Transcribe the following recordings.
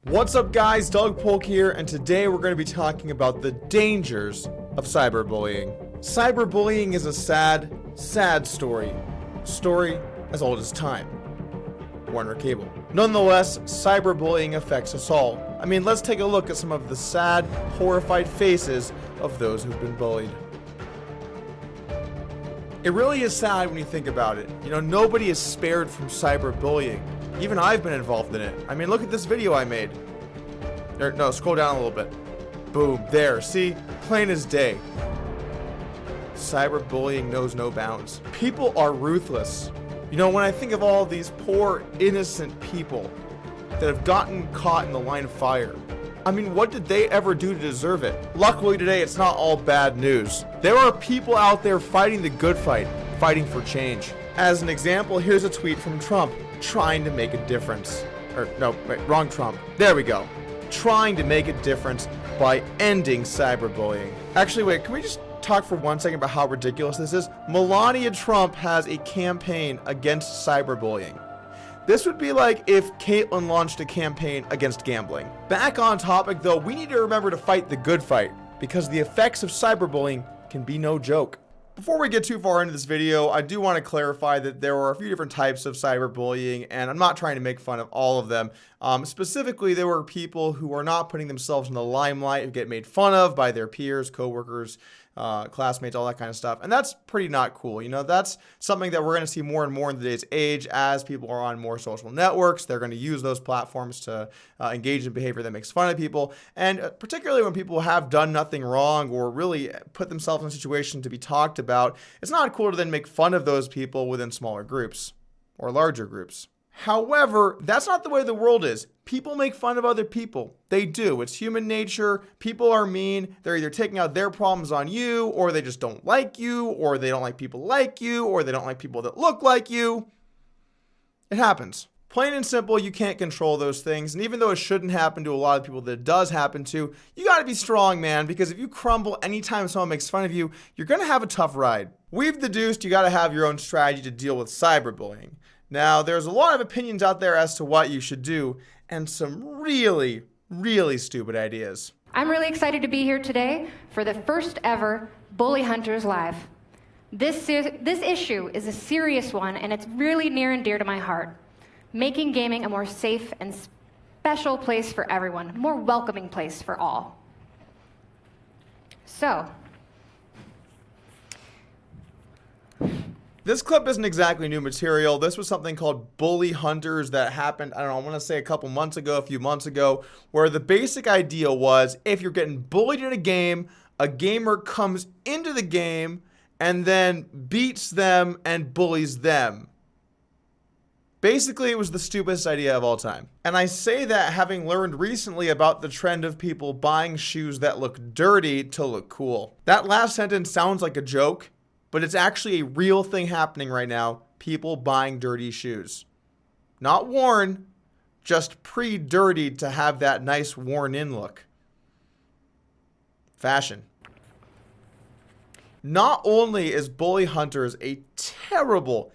What's up guys, Polk here, and today we're going to be talking about the dangers of cyberbullying. Cyberbullying is a sad, sad story. Story as old as time. Warner Cable. Nonetheless, cyberbullying affects us all. I mean, let's take a look at some of the sad, horrified faces of those who've been bullied. It really is sad when you think about it. You know, nobody is spared from cyberbullying. Even I've been involved in it. I mean, look at this video I made. No, scroll down a little bit. Boom, there, see? Plain as day. Cyberbullying knows no bounds. People are ruthless. You know, when I think of all these poor, innocent people that have gotten caught in the line of fire, I mean, what did they ever do to deserve it? Luckily today, it's not all bad news. There are people out there fighting the good fight, fighting for change. As an example, here's a tweet from Trump trying to make a difference. Or, no, wait, wrong Trump. There we go. Trying to make a difference by ending cyberbullying. Actually, wait, can we just talk for 1 second about how ridiculous this is? Melania Trump has a campaign against cyberbullying. This would be like if Caitlyn launched a campaign against gambling. Back on topic though, we need to remember to fight the good fight, because the effects of cyberbullying can be no joke. Before we get too far into this video, I do want to clarify that there are a few different types of cyberbullying, and I'm not trying to make fun of all of them. Specifically, there were people who are not putting themselves in the limelight, who get made fun of by their peers, coworkers, classmates, all that kind of stuff. And that's pretty not cool. You know, that's something that we're going to see more and more in today's age as people are on more social networks. They're going to use those platforms to engage in behavior that makes fun of people. And particularly when people have done nothing wrong or really put themselves in a situation to be talked about, it's not cool to then make fun of those people within smaller groups or larger groups. However, that's not the way the world is. People make fun of other people. They do. It's human nature. People are mean. They're either taking out their problems on you, or they just don't like you, or they don't like people like you, or they don't like people that look like you. It happens. Plain and simple, you can't control those things. And even though it shouldn't happen to a lot of people that it does happen to, you got to be strong, man, because if you crumble anytime someone makes fun of you, you're going to have a tough ride. We've deduced you got to have your own strategy to deal with cyberbullying. Now, there's a lot of opinions out there as to what you should do, and some really, really stupid ideas. I'm really excited to be here today for the first ever Bully Hunters Live. This issue is a serious one, and it's really near and dear to my heart. Making gaming a more safe and special place for everyone, a more welcoming place for all. So, this clip isn't exactly new material. This was something called Bully Hunters that happened, I don't know, I want to say a few months ago, where the basic idea was if you're getting bullied in a game, a gamer comes into the game and then beats them and bullies them. Basically, it was the stupidest idea of all time. And I say that having learned recently about the trend of people buying shoes that look dirty to look cool. That last sentence sounds like a joke, but it's actually a real thing happening right now. People buying dirty shoes. Not worn, just pre-dirtied to have that nice worn-in look. Fashion. Not only is Bully Hunters a terrible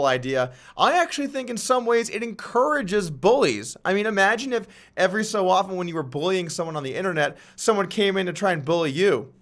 idea, I actually think in some ways it encourages bullies. I mean, imagine if every so often when you were bullying someone on the internet, someone came in to try and bully you.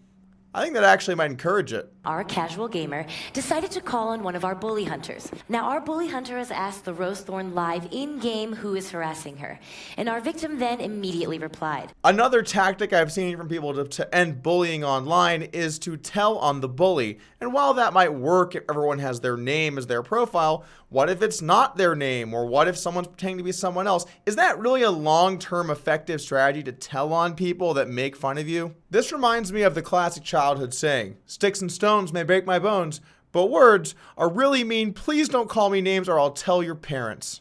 I think that actually might encourage it. Our casual gamer decided to call on one of our bully hunters. Now, our bully hunter has asked the Rosethorn live in-game who is harassing her, and our victim then immediately replied. Another tactic I've seen from people to end bullying online is to tell on the bully. And while that might work if everyone has their name as their profile, what if it's not their name? Or what if someone's pretending to be someone else? Is that really a long-term effective strategy to tell on people that make fun of you? This reminds me of the classic childhood saying, "Sticks and stones may break my bones, but words are really mean. Please don't call me names or I'll tell your parents."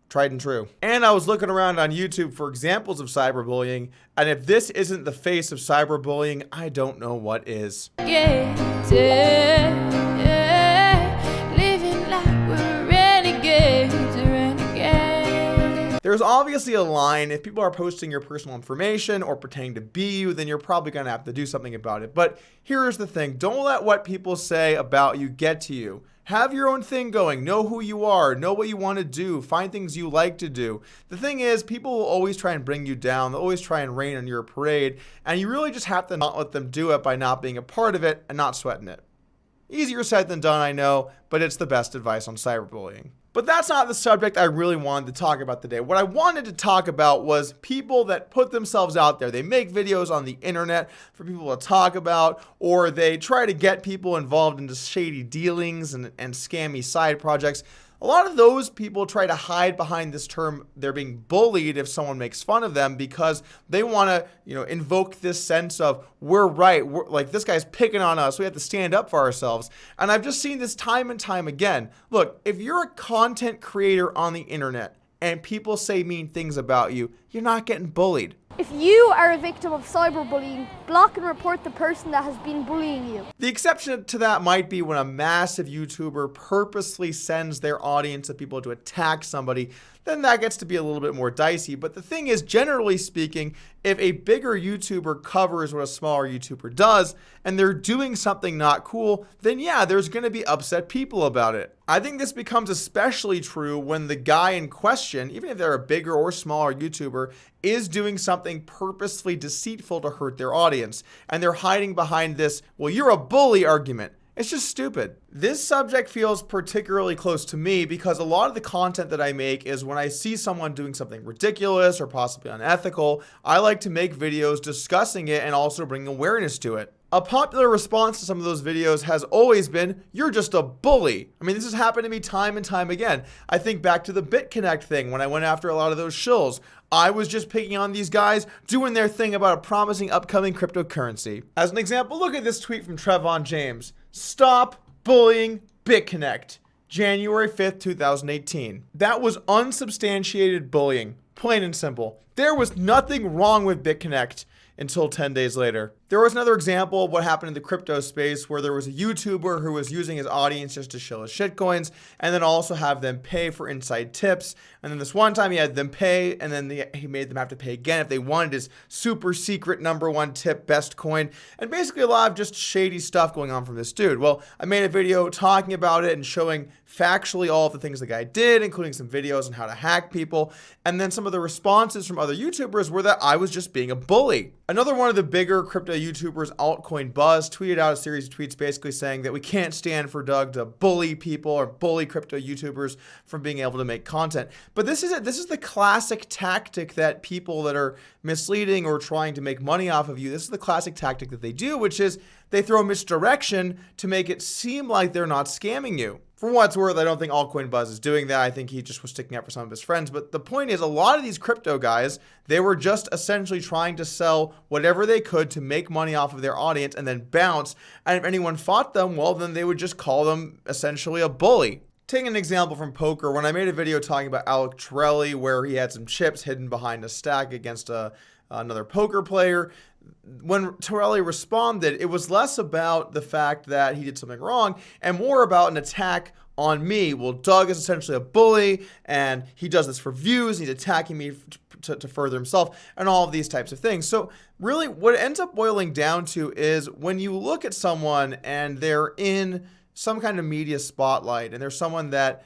Tried and true. And I was looking around on YouTube for examples of cyberbullying, and if this isn't the face of cyberbullying, I don't know what is. There's obviously a line. If people are posting your personal information or pretending to be you, then you're probably going to have to do something about it. But here's the thing. Don't let what people say about you get to you. Have your own thing going. Know who you are. Know what you want to do. Find things you like to do. The thing is, people will always try and bring you down. They'll always try and rain on your parade. And you really just have to not let them do it by not being a part of it and not sweating it. Easier said than done, I know, but it's the best advice on cyberbullying. But that's not the subject I really wanted to talk about today. What I wanted to talk about was people that put themselves out there. They make videos on the internet for people to talk about, or they try to get people involved into shady dealings and scammy side projects. A lot of those people try to hide behind this term, they're being bullied if someone makes fun of them, because they want to, invoke this sense of we're right. Like, this guy's picking on us. We have to stand up for ourselves. And I've just seen this time and time again. Look, if you're a content creator on the internet and people say mean things about you, you're not getting bullied. If you are a victim of cyberbullying, block and report the person that has been bullying you. The exception to that might be when a massive YouTuber purposely sends their audience of people to attack somebody. Then that gets to be a little bit more dicey. But the thing is, generally speaking, if a bigger YouTuber covers what a smaller YouTuber does, and they're doing something not cool, then yeah, there's going to be upset people about it. I think this becomes especially true when the guy in question, even if they're a bigger or smaller YouTuber, is doing something purposefully deceitful to hurt their audience. And they're hiding behind this, well, you're a bully argument. It's just stupid. This subject feels particularly close to me because a lot of the content that I make is when I see someone doing something ridiculous or possibly unethical, I like to make videos discussing it and also bring awareness to it. A popular response to some of those videos has always been, you're just a bully. I mean, this has happened to me time and time again. I think back to the BitConnect thing when I went after a lot of those shills. I was just picking on these guys doing their thing about a promising upcoming cryptocurrency. As an example, look at this tweet from Trevon James. Stop bullying BitConnect. January 5th, 2018. That was unsubstantiated bullying. Plain and simple. There was nothing wrong with BitConnect until 10 days later. There was another example of what happened in the crypto space where there was a YouTuber who was using his audience just to shill his shitcoins and then also have them pay for inside tips. And then this one time he had them pay and then he made them have to pay again if they wanted his super secret #1 tip best coin. And basically a lot of just shady stuff going on from this dude. Well, I made a video talking about it and showing factually all of the things the guy did, including some videos on how to hack people. And then some of the responses from other YouTubers were that I was just being a bully. Another one of the bigger crypto YouTubers, Altcoin Buzz, tweeted out a series of tweets basically saying that we can't stand for Doug to bully people or bully crypto YouTubers from being able to make content. But this is it. This is the classic tactic that people that are misleading or trying to make money off of you, this is the classic tactic that they do, which is they throw misdirection to make it seem like they're not scamming you. For what it's worth, I don't think Altcoin Buzz is doing that. I think he just was sticking up for some of his friends. But the point is, a lot of these crypto guys, they were just essentially trying to sell whatever they could to make money off of their audience and then bounce. And if anyone fought them, well, then they would just call them essentially a bully. Taking an example from poker, when I made a video talking about Alec Torelli, where he had some chips hidden behind a stack against another poker player, when Torelli responded, it was less about the fact that he did something wrong and more about an attack on me. Well, Doug is essentially a bully and he does this for views. He's attacking me to further himself and all of these types of things. So really what it ends up boiling down to is when you look at someone and they're in some kind of media spotlight and there's someone that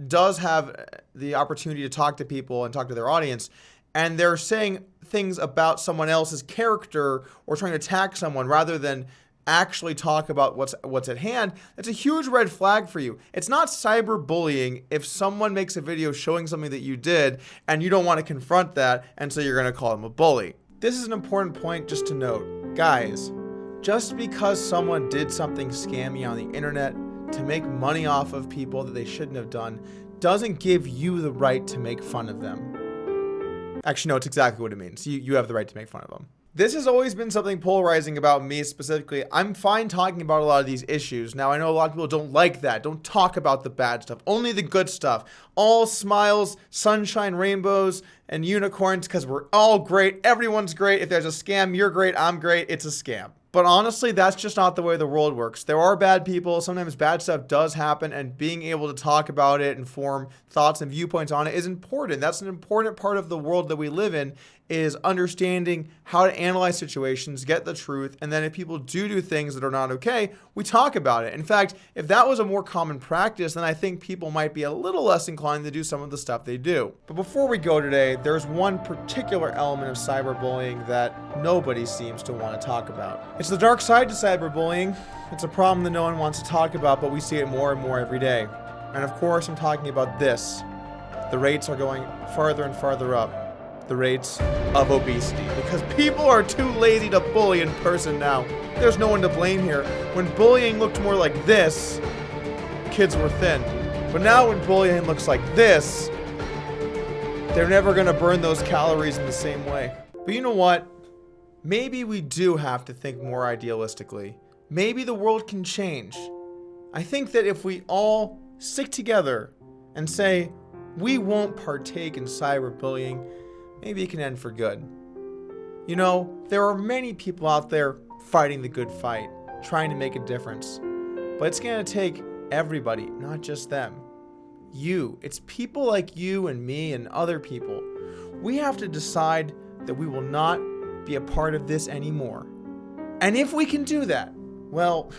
does have the opportunity to talk to people and talk to their audience, and they're saying things about someone else's character or trying to attack someone rather than actually talk about what's at hand, that's a huge red flag for you. It's not cyberbullying if someone makes a video showing something that you did and you don't want to confront that, and so you're going to call them a bully. This is an important point just to note. Guys, just because someone did something scammy on the internet to make money off of people that they shouldn't have done doesn't give you the right to make fun of them. Actually, no, it's exactly what it means. You have the right to make fun of them. This has always been something polarizing about me specifically. I'm fine talking about a lot of these issues. Now, I know a lot of people don't like that. Don't talk about the bad stuff. Only the good stuff. All smiles, sunshine, rainbows, and unicorns because we're all great. Everyone's great. If there's a scam, you're great. I'm great. It's a scam. But honestly, that's just not the way the world works. There are bad people. Sometimes bad stuff does happen, and being able to talk about it and form thoughts and viewpoints on it is important. That's an important part of the world that we live in, is understanding how to analyze situations, get the truth, and then if people do things that are not okay, we talk about it. In fact, if that was a more common practice, then I think people might be a little less inclined to do some of the stuff they do. But before we go today, there's one particular element of cyberbullying that nobody seems to want to talk about. It's the dark side to cyberbullying. It's a problem that no one wants to talk about, but we see it more and more every day. And of course, I'm talking about this. The rates are going farther and farther up. The rates of obesity, because people are too lazy to bully in person now. There's no one to blame here. When bullying looked more like this, kids were thin. But now when bullying looks like this, they're never gonna burn those calories in the same way. But you know what? Maybe we do have to think more idealistically. Maybe the world can change. I think that if we all stick together and say, we won't partake in cyberbullying, maybe it can end for good. You know, there are many people out there fighting the good fight, trying to make a difference. But it's going to take everybody, not just them. You. It's people like you and me and other people. We have to decide that we will not be a part of this anymore. And if we can do that, well,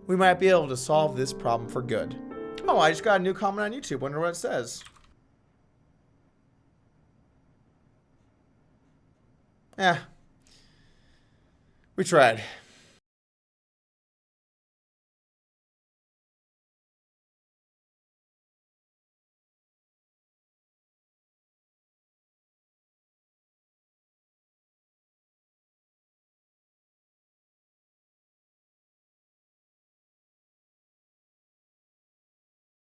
we might be able to solve this problem for good. Oh, I just got a new comment on YouTube. Wonder what it says. We tried.